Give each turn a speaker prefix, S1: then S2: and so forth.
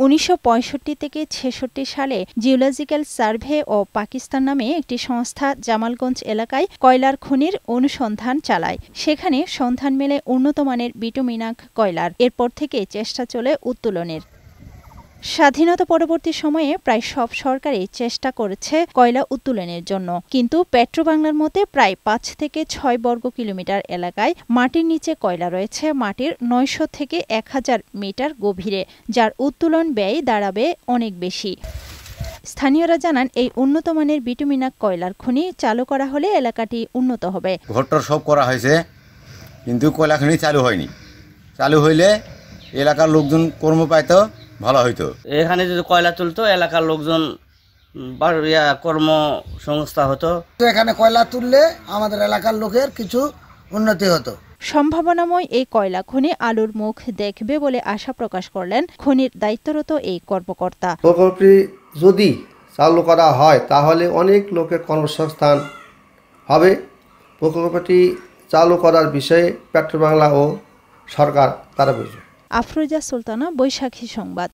S1: 1965 থেকে 66 সালে geological survey ও পাকিস্তান নামে একটি সংস্থা জামালগঞ্জ এলাকায় কয়লার খনির অনুসন্ধান চালায়। সেখানে সন্ধান মেলে উন্নত মানের বিটুমিনাক কয়লার। এরপর থেকে চেষ্টা চলে উত্তোলনের। স্বাধীনতা পরবর্তী সময়ে প্রায় সব সরকারই চেষ্টা করেছে কয়লা উত্তোলনের জন্য, কিন্তু পেট্রোবাংলার মতে প্রায় 5 থেকে 6 বর্গ কিলোমিটার এলাকায় মাটির নিচে কয়লা রয়েছে মাটির 900 থেকে 1000 মিটার গভীরে, যার উত্তোলন ব্যয় দাঁড়াবে অনেক বেশি। স্থানীয়রা জানান, এই উন্নত মানের বিটুমিনাক কয়লার খনি চালু করা হলে এলাকাটি উন্নত হবে।
S2: ঘরটর সব করা হয়েছে, কিন্তু কয়লা খনি চালু হয়নি। চালু হইলে এলাকার লোকজন কর্ম পাইতো, ভালো হইতো।
S3: এখানে যদি কয়লা তুলতো এলাকার লোকজন কর্মসংস্থা হতো।
S4: এখানে কয়লা তুললে আমাদের এলাকার লোকের কিছু উন্নতি হতো।
S1: সম্ভাবনাময় এই কয়লা খনি আলুর মুখ দেখবে বলে আশা প্রকাশ করলেন খনির দায়িত্বরত এই কর্মকর্তা।
S5: প্রকল্পটি যদি চালু করা হয় তাহলে অনেক লোকের কর্মসংস্থান হবে। প্রকল্পটি চালু করার বিষয়ে পেট্রোবাংলা ও সরকার তারা বুঝবে।
S1: আফরোজা সুলতানা, বৈশাখী সংবাদ।